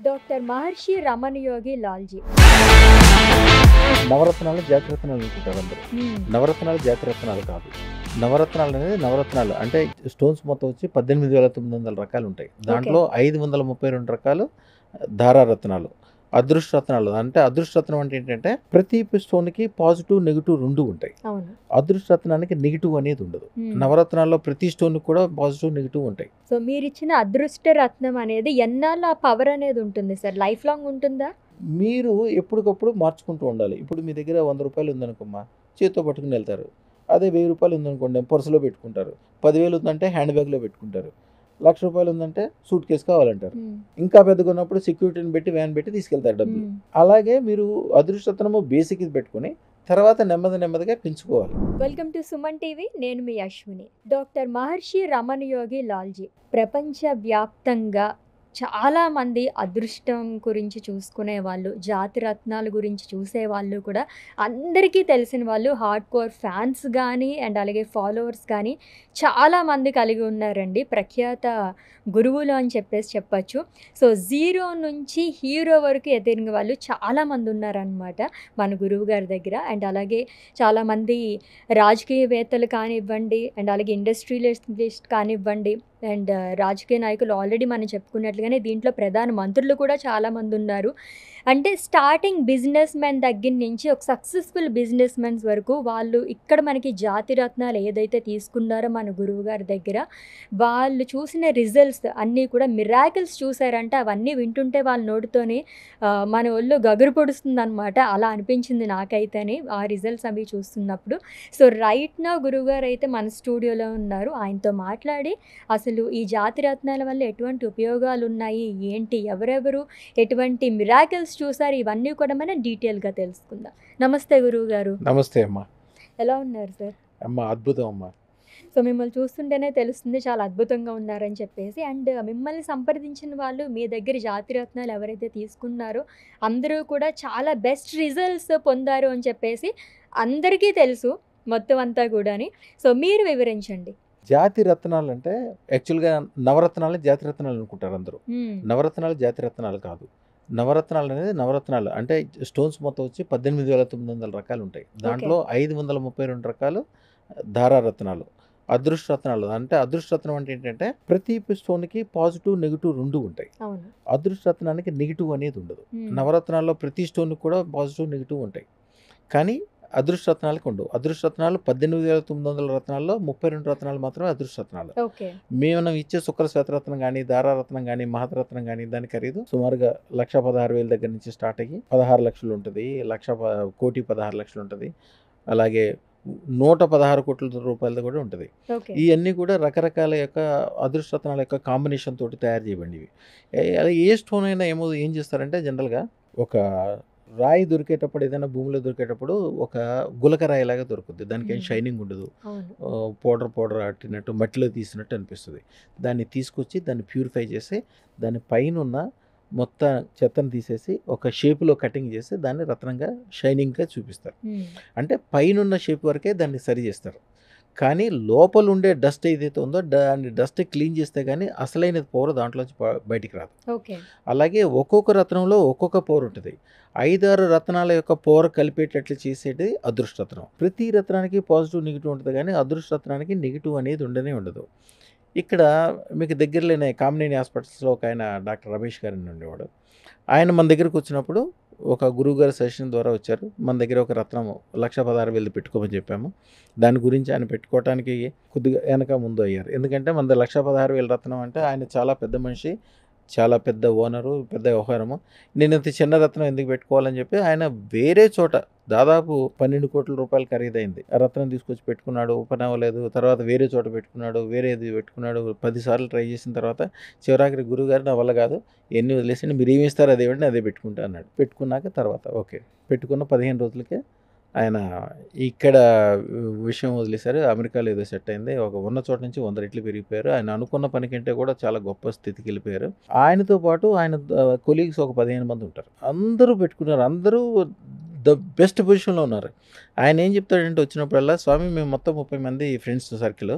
Doctor మహర్షి రమణ యోగి లాల్జీ. నవరత్నాలు జాతిరత్నాలు అనుకుంటారు అందరూ. నవరత్నాలు జాతిరత్నాలు కాదు. నవరత్నాలు అనేది నవరత్నాలు అంటే స్టోన్స్ మొత్తం వచ్చి 18,900 రకాలు ఉంటాయి. దాంట్లో 532 రకాలు ధారారత్నాలు. అదృష్టరత్నాలు అంటే అదృష్టరత్నం అంటే ఏంటంటే ప్రతి స్టోన్కి పాజిటివ్ నెగిటివ్ రెండు ఉంటాయి. అదృష్టరత్నానికి నెగిటివ్ అనేది ఉండదు. నవరత్నాల్లో ప్రతి స్టోన్కి కూడా పాజిటివ్ నెగిటివ్ ఉంటాయి. సో మీరు ఇచ్చిన అదృష్ట రత్నం అనేది ఎన్నాళ్ళ పవర్ అనేది ఉంటుంది సార్? లైఫ్ లాంగ్ ఉంటుందా? మీరు ఎప్పటికప్పుడు మార్చుకుంటూ ఉండాలి. ఇప్పుడు మీ దగ్గర 100 రూపాయలు ఉందనుకోమ్మా, చేతితో పట్టుకుని వెళ్తారు. అదే 1000 రూపాయలు ఉందనుకోండి, పర్సులో పెట్టుకుంటారు. 10,000 ఉందంటే హ్యాండ్ బ్యాగ్లో పెట్టుకుంటారు. 1,00,000 రూపాయలు ఉందంటే సూట్ కేసు కావాలంటారు. ఇంకా పెద్దగా ఉన్నప్పుడు సెక్యూరిటీని పెట్టి వ్యాన్ పెట్టి తీసుకెళ్తారు డబ్బులు. అలాగే మీరు అదృష్టరత్నము బేసిక్ పెట్టుకుని తర్వాత నెమ్మదిగా పెంచుకోవాలి. Welcome to Suman TV. నేను మీ అశ్విని. డాక్టర్ మహర్షి రమణ యోగి లాల్జీ ప్రపంచవ్యాప్తంగా చాలామంది అదృష్టం గురించి చూసుకునే వాళ్ళు, జాతి రత్నాల గురించి చూసేవాళ్ళు కూడా అందరికీ తెలిసిన వాళ్ళు, హార్డ్ కోర్ ఫ్యాన్స్ కానీ అండ్ అలాగే ఫాలోవర్స్ కానీ చాలామంది కలిగి ఉన్నారండి. ప్రఖ్యాత గురువులు అని చెప్పచ్చు. సో జీరో నుంచి హీరో వరకు ఎదిగిన వాళ్ళు చాలామంది ఉన్నారనమాట మన గురువు గారి దగ్గర. అండ్ అలాగే చాలామంది రాజకీయవేత్తలు కానివ్వండి అండ్ అలాగే ఇండస్ట్రియలిస్ట్ కానివ్వండి అండ్ రాజకీయ నాయకులు ఆల్రెడీ మనం చెప్పుకున్నట్లుగానే దీంట్లో ప్రధాన మంత్రులు కూడా చాలామంది ఉన్నారు. అంటే స్టార్టింగ్ బిజినెస్ మెన్ దగ్గర నుంచి ఒక సక్సెస్ఫుల్ బిజినెస్ మెన్స్ వరకు వాళ్ళు ఇక్కడ మనకి జాతి రత్నాలు ఏదైతే తీసుకున్నారో మన గురువు గారి దగ్గర, వాళ్ళు చూసిన రిజల్ట్స్ అన్నీ కూడా మిరాకిల్స్ చూసారంటే అవన్నీ వింటుంటే వాళ్ళ నోటితోనే మన ఒళ్ళు గగురు పొడుస్తుంది అనమాట. అలా అనిపించింది నాకైతేనే ఆ రిజల్ట్స్ అవి చూస్తున్నప్పుడు. సో రైట్ నా గురువు గారు అయితే మన స్టూడియోలో ఉన్నారు. ఆయనతో మాట్లాడి అసలు ఈ జాతి రత్నాల వల్ల ఎటువంటి ఉపయోగాలు ఉన్నాయి, ఏంటి, ఎవరెవరు ఎటువంటి మిరాకిల్స్ చూసారు, ఇవన్నీ కూడా మనం డీటెయిల్గా తెలుసుకుందాం. నమస్తే గురువు గారు. నమస్తే అమ్మా. ఎలా ఉన్నారు సార్? అమ్మా అద్భుతం అమ్మా. సో మిమ్మల్ని చూస్తుంటేనే తెలుస్తుంది చాలా అద్భుతంగా ఉన్నారని చెప్పేసి. అండ్ మిమ్మల్ని సంప్రదించిన వాళ్ళు, మీ దగ్గర జాతి రత్నాలు ఎవరైతే తీసుకున్నారో అందరూ కూడా చాలా బెస్ట్ రిజల్ట్స్ పొందారు అని చెప్పేసి అందరికీ తెలుసు మొత్తం అంతా కూడాని. సో మీరు వివరించండి. జాతి రత్నాలు అంటే యాక్చువల్గా నవరత్నాలు జాతిరత్నాలు అనుకుంటారు అందరూ. నవరత్నాలు జాతిరత్నాలు కాదు. నవరత్నాలు అనేది నవరత్నాలు అంటే స్టోన్స్ మొత్తం వచ్చి 18,900 రకాలు ఉంటాయి. దాంట్లో 532 రకాలు ధారారత్నాలు. అదృష్టరత్నాలు అంటే అదృష్టరత్నం అంటే ఏంటంటే ప్రతి స్టోన్కి పాజిటివ్ నెగిటివ్ రెండు ఉంటాయి. అదృష్టరత్నానికి నెగిటివ్ అనేది ఉండదు. నవరత్నాల్లో ప్రతి స్టోన్కి కూడా పాజిటివ్ నెగిటివ్ ఉంటాయి. కానీ అదృష్టరత్నాలకు ఉండవు. అదృష్టరత్నాలు 18,900 రత్నాల్లో 32 రత్నాలు మాత్రమే అదృష్టరత్నాలు. మేము ఇచ్చే శుక్ర శ్వేతరత్నం కానీ, దారారత్నం కానీ, మహతరత్నం కానీ దాని ఖరీదు సుమారుగా 1,16,000 దగ్గర నుంచి స్టార్ట్ అయ్యి 16 లక్షలు ఉంటుంది, 1,16,00,000 ఉంటుంది. అలాగే 116 కోట్ల రూపాయలది కూడా ఉంటుంది. ఇవన్నీ కూడా రకరకాల యొక్క అదృష్టరత్నాల యొక్క కాంబినేషన్ తోటి తయారు చేయబడినవి. అలా ఏ స్టోన్ అయినా ఏం చేస్తారంటే జనరల్గా ఒక రాయి దొరికేటప్పుడు, ఏదైనా భూమిలో దొరికేటప్పుడు ఒక గులక రాయిలాగా దొరుకుతుంది. దానికి ఏం షైనింగ్ ఉండదు. పౌడర్ అట్టినట్టు మట్టిలో తీసినట్టు అనిపిస్తుంది. దాన్ని తీసుకొచ్చి దాన్ని ప్యూరిఫై చేసి దాని పైన ఉన్న మొత్తం చెత్తను తీసేసి ఒక షేపులో కటింగ్ చేసి దాన్ని రత్నంగా షైనింగ్గా చూపిస్తారు. అంటే పైన షేప్ వరకే దాన్ని సరి చేస్తారు. కానీ లోపల ఉండే డస్ట్ ఏదైతే ఉందో దాన్ని డస్ట్ క్లీన్ చేస్తే కానీ అసలైన పౌర దాంట్లోంచి బయటికి రాదు. అలాగే ఒక్కొక్క రత్నంలో ఒక్కొక్క పౌర ఉంటుంది. 5-6 రత్నాల యొక్క పౌర కలిపేటట్లు చేసేది అదృష్టరత్నం. ప్రతి రత్నానికి పాజిటివ్ నెగిటివ్ ఉంటుంది, కానీ అదృష్టరత్నానికి నెగిటివ్ అనేది ఉండదు. ఇక్కడ మీకు దగ్గరలోనే కామినేని హాస్పిటల్స్లో ఒక ఆయన డాక్టర్ రమేష్ గారిని ఉండేవాడు. ఆయన మన దగ్గరకు వచ్చినప్పుడు ఒక గురువు గారి సజెషన్ ద్వారా వచ్చారు. మన దగ్గర ఒక రత్నం 1,16,000 పెట్టుకోమని చెప్పాము. దాని గురించి ఆయన పెట్టుకోవడానికి కొద్దిగా వెనక ముందు అయ్యారు. ఎందుకంటే మన 1,16,000 రత్నం అంటే ఆయన చాలా పెద్ద మనిషి, చాలా పెద్ద ఓనరు, పెద్ద వ్యవహారము. నేను ఇంత చిన్న రత్నం ఎందుకు పెట్టుకోవాలని చెప్పి ఆయన వేరే చోట దాదాపు 12 కోట్ల రూపాయలు ఖరీదైంది ఆ రత్నం తీసుకొచ్చి పెట్టుకున్నాడు. పని అవ్వలేదు. తర్వాత వేరే చోట పెట్టుకున్నాడు, వేరేది పెట్టుకున్నాడు. 10 సార్లు ట్రై చేసిన తర్వాత చివరాఖరి గురువుగారు నా వల్ల కాదు, ఎన్ని వదిలేసి మీరు ఏమి ఇస్తారు అదే ఇవ్వండి, అదే పెట్టుకుంటా అన్నాడు. పెట్టుకున్నాక తర్వాత ఓకే పెట్టుకున్న 15 రోజులకే ఆయన ఇక్కడ విషయం వదిలేశారు. అమెరికాలో ఏదో సెట్ అయింది. ఒక ఉన్న చోట నుంచి 100 రెట్లు పెరిగిపోయారు. ఆయన అనుకున్న పని కంటే కూడా చాలా గొప్ప స్థితికి వెళ్ళిపోయారు. ఆయనతో పాటు ఆయన కొలీగ్స్ ఒక 15 మంది ఉంటారు. అందరూ పెట్టుకున్నారు. అందరూ ద బెస్ట్ పొజిషన్లో ఉన్నారు. ఆయన ఏం చెప్తాడంటే వచ్చినప్పుడల్లా, స్వామి మేము మొత్తం 30 మంది ఫ్రెండ్స్ సర్కిల్,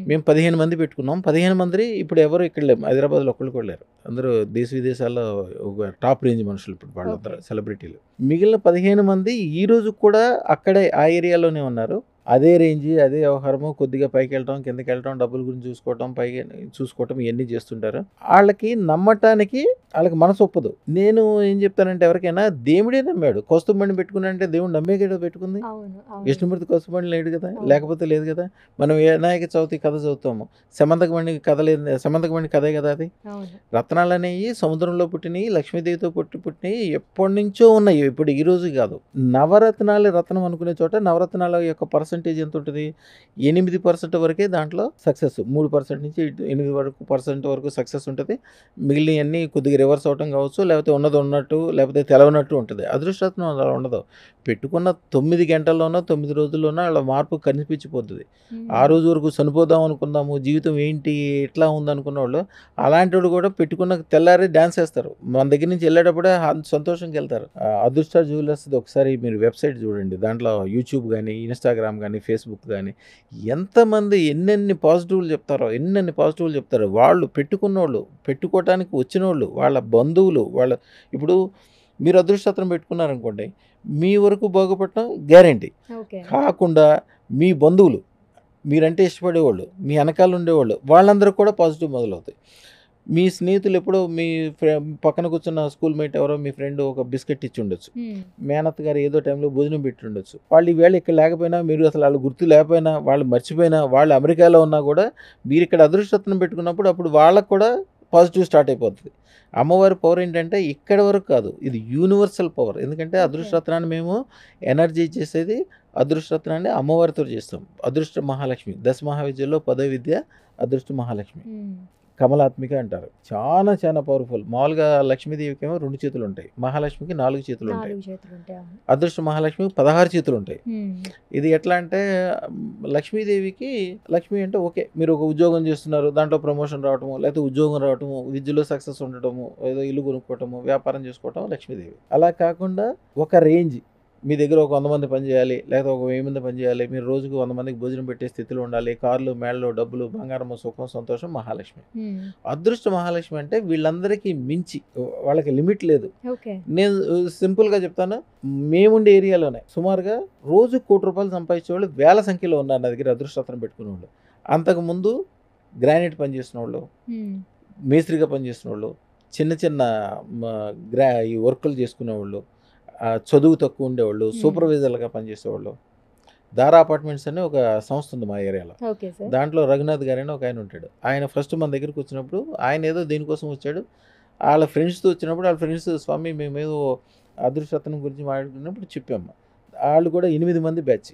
మేము 15 మంది పెట్టుకున్నాం. 15 మంది ఇప్పుడు ఎవరు ఇక్కడ లేరు, హైదరాబాద్లో ఒక్కళ్ళు కూడా లేరు. అందరూ దేశ విదేశాల్లో ఒక టాప్ రేంజ్ మనుషులు ఇప్పుడు వాళ్ళందరూ సెలబ్రిటీలు. మిగిలిన 15 మంది ఈ రోజు కూడా అక్కడే ఆ ఏరియాలోనే ఉన్నారు. అదే రేంజ్, అదే వ్యవహారము, కొద్దిగా పైకి వెళ్ళటం, కిందకి వెళ్ళటం, డబ్బుల గురించి చూసుకోవటం, పైకి చూసుకోవటం, ఇవన్నీ చేస్తుంటారు. వాళ్ళకి నమ్మటానికి వాళ్ళకి మనసు ఒప్పదు. నేను ఏం చెప్తానంటే, ఎవరికైనా దేవుడే నమ్మాడు, కౌస్తుభ బండి పెట్టుకున్నాడంటే దేవుడు నమ్మే కదా పెట్టుకుంది. విష్ణుమూర్తి కౌస్తుభ బండి లేడు కదా, లేకపోతే లేదు కదా. మనం వినాయక చవితి కథ చదువుతాము, సమంతక బండి కథ లేదు, సమంతక బండి కథే కదా అది. రత్నాలు అనేవి సముద్రంలో పుట్టినవి, లక్ష్మీదేవితో పుట్టినవి, ఎప్పటి నుంచో ఉన్నాయి, ఇప్పుడు ఈ రోజు కాదు. నవరత్నాలు రత్నం అనుకునే చోట నవరత్నాల యొక్క పర్సంటేజ్ ఎంత ఉంటుంది? 8% వరకే దాంట్లో సక్సెస్. 3% నుంచి 8% వరకు సక్సెస్ ఉంటుంది. మిగిలినవన్నీ కొద్దిగా రివర్స్ అవటం కావచ్చు, లేకపోతే ఉన్నది ఉన్నట్టు, లేకపోతే తెలవనట్టు ఉంటుంది. అదృష్టరత్నం అలా ఉండదు. పెట్టుకున్న 9 గంటల్లోనో 9 రోజుల్లోనో అలా మార్పు కనిపించిపోతుంది. ఆ రోజు వరకు చనిపోదాం అనుకుందాము, జీవితం ఏంటి ఎట్లా ఉందనుకున్న వాళ్ళు అలాంటి వాడు కూడా పెట్టుకున్న తెల్లారి డ్యాన్స్ వేస్తారు. మన దగ్గర నుంచి వెళ్ళేటప్పుడే సంతోషంకి వెళ్తారు. అదృష్ట జ్యువెలర్స్ ఒకసారి మీరు వెబ్సైట్ చూడండి. దాంట్లో యూట్యూబ్ కానీ, ఇన్స్టాగ్రామ్ కానీ, ఫేస్బుక్ కానీ ఎంతమంది ఎన్నెన్ని పాజిటివ్లు చెప్తారో. వాళ్ళు పెట్టుకున్నోళ్ళు, పెట్టుకోవటానికి వచ్చిన వాళ్ళు, వాళ్ళ బంధువులు, ఇప్పుడు మీరు అదృష్టరత్నం పెట్టుకున్నారనుకోండి, మీ వరకు బాగుపడటం గ్యారంటీ. కాకుండా మీ బంధువులు, మీరంటే ఇష్టపడేవాళ్ళు, మీ వెనకాల ఉండేవాళ్ళు, వాళ్ళందరూ కూడా పాజిటివ్ మొదలవుతాయి. మీ స్నేహితులు ఎప్పుడో మీ పక్కన కూర్చున్న స్కూల్ మేట్ ఎవరో మీ ఫ్రెండ్ ఒక బిస్కెట్ ఇచ్చి ఉండొచ్చు, మేనత్ గారు ఏదో టైంలో భోజనం పెట్టి ఉండొచ్చు. వాళ్ళు ఈవేళ ఇక్కడ లేకపోయినా, మీరు అసలు వాళ్ళు గుర్తు లేకపోయినా, వాళ్ళు మర్చిపోయినా, వాళ్ళు అమెరికాలో ఉన్నా కూడా మీరు ఇక్కడ అదృష్టరత్నం పెట్టుకున్నప్పుడు అప్పుడు వాళ్ళకు కూడా పాజిటివ్ స్టార్ట్ అయిపోతుంది. అమ్మవారి పవర్ ఏంటంటే ఇక్కడ వరకు కాదు, ఇది యూనివర్సల్ పవర్. ఎందుకంటే అదృష్టరత్నాన్ని మేము ఎనర్జీ చేసేది, అదృష్టరత్నాన్ని అమ్మవారితో చేస్తాం. అదృష్ట మహాలక్ష్మి, 10 మహావిద్యల్లో 10వ విద్య అదృష్ట మహాలక్ష్మి, కమలాత్మిక అంటారు. చాలా చాలా పవర్ఫుల్. మామూలుగా లక్ష్మీదేవికి ఏమో 2 చేతులు ఉంటాయి, మహాలక్ష్మికి 4 చేతులు ఉంటాయి, అదృష్ట మహాలక్ష్మి 16 చేతులు ఉంటాయి. ఇది ఎట్లా అంటే, లక్ష్మీదేవికి, లక్ష్మి అంటే ఓకే మీరు ఒక ఉద్యోగం చేస్తున్నారు, దాంట్లో ప్రమోషన్ రావటము, లేకపోతే ఉద్యోగం రావటము, విద్యలో సక్సెస్ ఉండటము, ఏదో ఇల్లు కొనుక్కోవటము, వ్యాపారం చేసుకోవటం లక్ష్మీదేవి. అలా కాకుండా ఒక రేంజ్, మీ దగ్గర ఒక 100 మంది పనిచేయాలి, లేకపోతే ఒక 1000 మంది పనిచేయాలి, మీరు రోజుకు 100 మందికి భోజనం పెట్టే స్థితిలో ఉండాలి, కార్లు, మేళ్ళు, డబ్బులు, బంగారం, సుఖం, సంతోషం మహాలక్ష్మి. అదృష్ట మహాలక్ష్మి అంటే వీళ్ళందరికీ మించి, వాళ్ళకి లిమిట్ లేదు. నేను సింపుల్గా చెప్తాను, మేముండే ఏరియాలోనే సుమారుగా రోజు ₹1,00,00,000 సంపాదించే వాళ్ళు వేల సంఖ్యలో ఉన్నారు నా దగ్గర అదృష్టరత్నం పెట్టుకునే వాళ్ళు. అంతకుముందు గ్రానైట్ పనిచేసిన వాళ్ళు, మేస్త్రిగా పనిచేసిన వాళ్ళు, చిన్న చిన్న ఈ వర్కులు చేసుకునేవాళ్ళు, చదువు తక్కువ ఉండేవాళ్ళు, సూపర్వైజర్లుగా పనిచేసేవాళ్ళు. దారా అపార్ట్మెంట్స్ అని ఒక సంస్థ ఉంది మా ఏరియాలో. దాంట్లో రఘునాథ్ గారు అని ఒక ఆయన ఉంటాడు. ఆయన ఫస్ట్ మన దగ్గరికి వచ్చినప్పుడు ఆయన ఏదో దీనికోసం వచ్చాడు. వాళ్ళ ఫ్రెండ్స్తో వచ్చినప్పుడు వాళ్ళ ఫ్రెండ్స్, స్వామి మేమేదో అదృష్టరత్నం గురించి మాట్లాడుకున్నప్పుడు చెప్పాము. వాళ్ళు కూడా 8 మంది బ్యాచ్.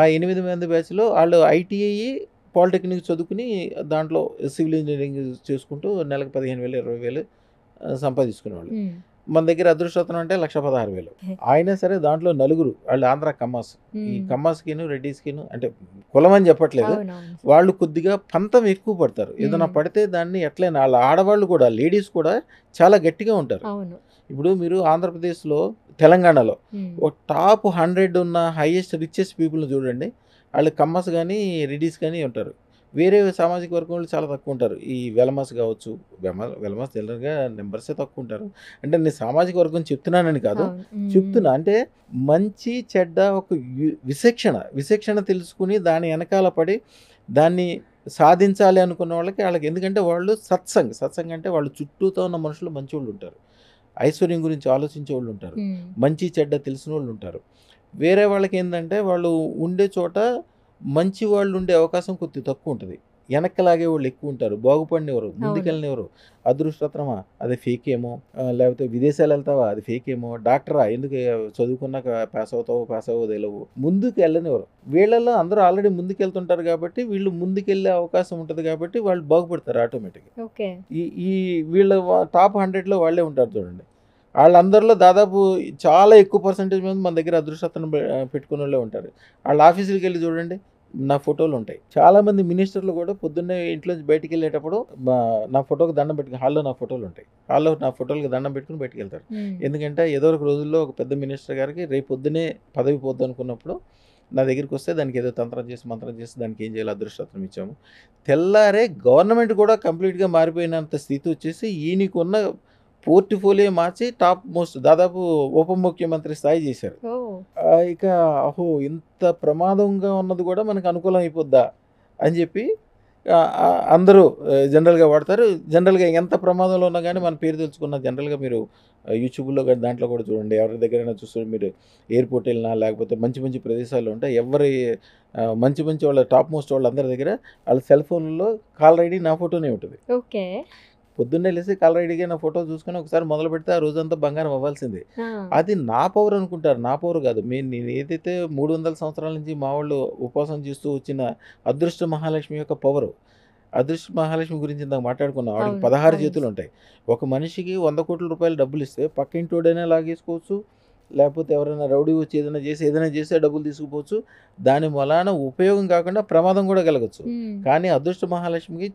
ఆ 8 మంది బ్యాచ్లో వాళ్ళు ITI పాలిటెక్నిక్ చదువుకుని దాంట్లో సివిల్ ఇంజనీరింగ్ చేసుకుంటూ నెలకు 15,000 20,000 సంపాదించుకునేవాళ్ళు. మన దగ్గర అదృష్టరత్నం అంటే 1,16,000. అయినా సరే దాంట్లో నలుగురు, వాళ్ళు ఆంధ్ర కమ్మాస్. ఈ కమ్మాస్కిను, రెడ్డిస్కిను, అంటే కులం అని చెప్పట్లేదు, వాళ్ళు కొద్దిగా పంతం ఎక్కువ పడతారు. ఏదైనా పడితే దాన్ని ఎట్లయినా, వాళ్ళ ఆడవాళ్ళు కూడా, లేడీస్ కూడా చాలా గట్టిగా ఉంటారు. ఇప్పుడు మీరు ఆంధ్రప్రదేశ్లో, తెలంగాణలో ఒక టాప్ 100 ఉన్న హైయెస్ట్ రిచెస్ట్ పీపుల్ని చూడండి, వాళ్ళు కమ్మస్ కానీ రెడ్డిస్ కానీ ఉంటారు. వేరే సామాజిక వర్గం వాళ్ళు చాలా తక్కువ ఉంటారు. ఈ వెలమాస్ కావచ్చు, వెలమాస్ జనరల్గా నెంబర్సే తక్కువ ఉంటారు. అంటే నేను సామాజిక వర్గం చెప్తున్నానని కాదు, చెప్తున్నా అంటే మంచి చెడ్డ ఒక విశిక్షణ తెలుసుకుని దాని వెనకాల పడి దాన్ని సాధించాలి అనుకున్న వాళ్ళకి ఎందుకంటే వాళ్ళు సత్సంగ్ అంటే వాళ్ళు చుట్టూతో ఉన్న మనుషులు మంచి వాళ్ళు ఉంటారు, ఐశ్వర్యం గురించి ఆలోచించే వాళ్ళు ఉంటారు, మంచి చెడ్డ తెలిసిన వాళ్ళు ఉంటారు. వేరే వాళ్ళకి ఏంటంటే వాళ్ళు ఉండే చోట మంచి వాళ్ళు ఉండే అవకాశం కొద్దిగా తక్కువ ఉంటుంది, వెనక్కలాగే వాళ్ళు ఎక్కువ ఉంటారు, బాగుపడినెవరు, ముందుకెళ్ళినెవరు. అదృష్టరత్నమా అది ఫేక్ ఏమో, లేకపోతే విదేశాలు వెళ్తావా అది ఫేక్ ఏమో, డాక్టరా ఎందుకు చదువుకున్నాక పాస్ అవ్వవు తెలియవు, ముందుకు వెళ్ళనివ్వరు. వీళ్ళల్లో అందరూ ఆల్రెడీ ముందుకెళ్తుంటారు కాబట్టి వీళ్ళు ముందుకెళ్ళే అవకాశం ఉంటుంది కాబట్టి వాళ్ళు బాగుపడతారు ఆటోమేటిక్గా. ఈ వీళ్ళ టాప్ 100లో వాళ్ళే ఉంటారు చూడండి. వాళ్ళందరిలో దాదాపు చాలా ఎక్కువ పర్సెంటేజ్ మంది మన దగ్గర అదృష్టరత్నం పెట్టుకునే వాళ్ళే ఉంటారు. వాళ్ళ ఆఫీసులకి వెళ్ళి చూడండి, నా ఫోటోలు ఉంటాయి. చాలామంది మినిస్టర్లు కూడా పొద్దున్నే ఇంట్లోంచి బయటికి వెళ్ళేటప్పుడు నా ఫోటోకి దండం పెట్టుకుని హాల్లో నా ఫోటోలు ఉంటాయి. హాల్లో నా ఫోటోలకి దండం పెట్టుకుని బయటికి వెళ్తారు. ఎందుకంటే ఏదో ఒక రోజుల్లో ఒక పెద్ద మినిస్టర్ గారికి రేపు పొద్దున్నే పదవి పోద్దు అనుకున్నప్పుడు నా దగ్గరికి వస్తే దానికి ఏదో తంత్రం చేసి మంత్రం చేసి దానికి ఏం చేయాలో అదృష్టం ఇచ్చాము. తెల్లారే గవర్నమెంట్ కూడా కంప్లీట్గా మారిపోయినంత స్థితి వచ్చేసి ఈయనకున్న పోర్ట్ఫోలియో మార్చి టాప్ మోస్ట్ దాదాపు ఉప ముఖ్యమంత్రి స్థాయి చేశారు. ఇక అహో ఇంత ప్రమాదంగా ఉన్నది కూడా మనకు అనుకూలం అయిపోద్దా అని చెప్పి అందరూ జనరల్గా వాడతారు. జనరల్గా ఎంత ప్రమాదంలో ఉన్నా కానీ మన పేరు తెలుసుకున్న జనరల్గా మీరు యూట్యూబ్లో కానీ దాంట్లో కూడా చూడండి, ఎవరి దగ్గరైనా చూస్తే మీరు ఎయిర్పోర్ట్ వెళ్ళినా లేకపోతే మంచి మంచి ప్రదేశాల్లో ఉంటాయి, ఎవరి మంచి మంచి వాళ్ళ టాప్ మోస్ట్ వాళ్ళందరి దగ్గర వాళ్ళ సెల్ ఫోన్లో కాలర్ ఐడి నా ఫోటోనే ఉంటుంది. ఓకే. పొద్దున్నే లేసి కాలర్ ఐడిగా నా ఫోటో చూసుకొని ఒకసారి మొదలు పెడితే ఆ రోజంతా బంగారం అవ్వాల్సిందే. అది నా పవర్ అనుకుంటారు, నా పవర్ కాదు. నేను ఏదైతే 300 సంవత్సరాల నుంచి మా వాళ్ళు ఉపవాసం చేస్తూ వచ్చిన అదృష్ట మహాలక్ష్మి యొక్క పవరు. అదృష్ట మహాలక్ష్మి గురించి ఇందాక మాట్లాడుకున్నాం. వాడికి 16 చేతులు ఉంటాయి. ఒక మనిషికి 100 కోట్ల రూపాయలు డబ్బులు ఇస్తే పక్కింటోడైనా లాగేసుకోవచ్చు, లేకపోతే ఎవరైనా రౌడీ వచ్చి ఏదైనా చేస్తే డబ్బులు తీసుకుపోవచ్చు. దాని వలన ఉపయోగం కాకుండా ప్రమాదం కూడా కలగచ్చు. కానీ అదృష్ట మహాలక్ష్మికి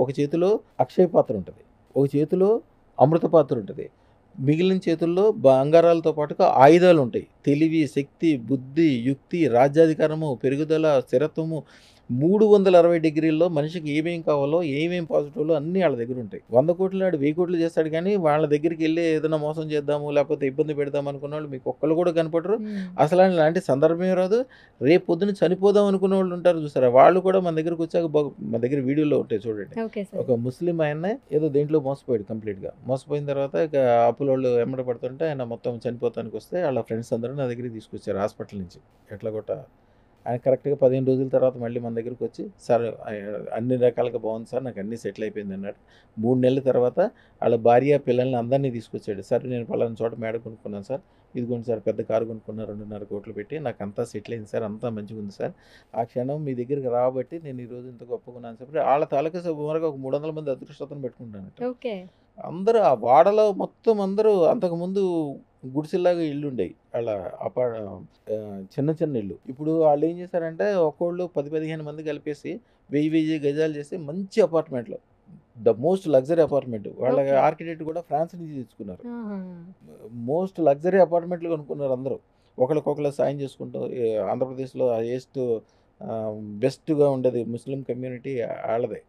ఒక చేతిలో అక్షయ పాత్ర ఉంటుంది, ఒక చేతిలో అమృత పాత్ర ఉంటుంది, మిగిలిన చేతుల్లో బంగారాలతో పాటుగా ఆయుధాలు ఉంటాయి. తెలివి, శక్తి, బుద్ధి, యుక్తి, రాజ్యాధికారము, పెరుగుదల, స్థిరత్వము, 360 డిగ్రీల్లో మనిషికి ఏమేం కావాలో ఏమేం పాజిటివ్లో అన్నీ వాళ్ళ దగ్గర ఉంటాయి. 100 కోట్లు నాడు 1000 కోట్లు చేస్తాడు, కానీ వాళ్ళ దగ్గరికి వెళ్ళి ఏదైనా మోసం చేద్దాము లేకపోతే ఇబ్బంది పెడదాం అనుకున్న వాళ్ళు మీకు ఒక్కళ్ళు కూడా కనపడరు. అసలు అలాంటి సందర్భమే రాదు. రేపు పొద్దున చనిపోదాం అనుకున్న వాళ్ళు ఉంటారు చూసారా, వాళ్ళు కూడా మన దగ్గరకు వచ్చాక మన దగ్గర వీడియోలో ఉంటాయి చూడండి. ఒక ముస్లిం ఆయన్నే ఏదో దేంట్లో మోసపోయాడు, కంప్లీట్గా మోసపోయిన తర్వాత ఇక అప్పుల వాళ్ళు ఎమ్మడ పడుతుంటే ఆయన మొత్తం చనిపోతానికి వస్తే వాళ్ళ ఫ్రెండ్స్ అందరూ నా దగ్గరికి తీసుకొచ్చారు హాస్పిటల్ నుంచి. ఎట్లా కొట్ట ఆయన కరెక్ట్గా 15 రోజుల తర్వాత మళ్ళీ మన దగ్గరికి వచ్చి, సార్ అన్ని రకాలుగా బాగుంది సార్, నాకు అన్నీ సెటిల్ అయిపోయింది అన్నాడు. 3 నెలల తర్వాత వాళ్ళ భార్య పిల్లల్ని అందరినీ తీసుకొచ్చాడు. సార్ నేను పలానా చోట మేడ కొనుక్కున్నాను సార్, ఇదిగోండి సార్ పెద్ద కారు కొనుక్కున్నా 2.5 కోట్లు పెట్టి, నాకు అంతా సెటిల్ అయింది సార్, అంతా మంచిగా ఉంది సార్, ఆ క్షణం మీ దగ్గరికి రాబట్టి నేను ఈరోజు ఇంత గొప్పకున్నాను సార్. వాళ్ళ తాలూకా సుమారుగా ఒక 300 మంది అదృష్టతను పెట్టుకుంటాను. అందరూ ఆ వాడలో మొత్తం అందరూ అంతకుముందు గుడిసెల్లాగా ఇల్లు ఉండేవి, అలా చిన్న చిన్న ఇల్లు. ఇప్పుడు వాళ్ళు ఏం చేశారంటే ఒక్కోళ్ళు 10-15 మంది కలిపేసి 1000 గజాలు చేసి మంచి అపార్ట్మెంట్లో, ద మోస్ట్ లగ్జరీ అపార్ట్మెంట్. వాళ్ళ ఆర్కిటెక్ట్ కూడా ఫ్రాన్స్ నుంచి తెచ్చుకున్నారు. మోస్ట్ లగ్జరీ అపార్ట్మెంట్లు కొనుక్కున్నారు అందరూ, ఒకరికొకరు సాయం చేసుకుంటూ. ఆంధ్రప్రదేశ్లో హైయెస్ట్ బెస్ట్గా ఉండేది ముస్లిం కమ్యూనిటీ వాళ్ళదే.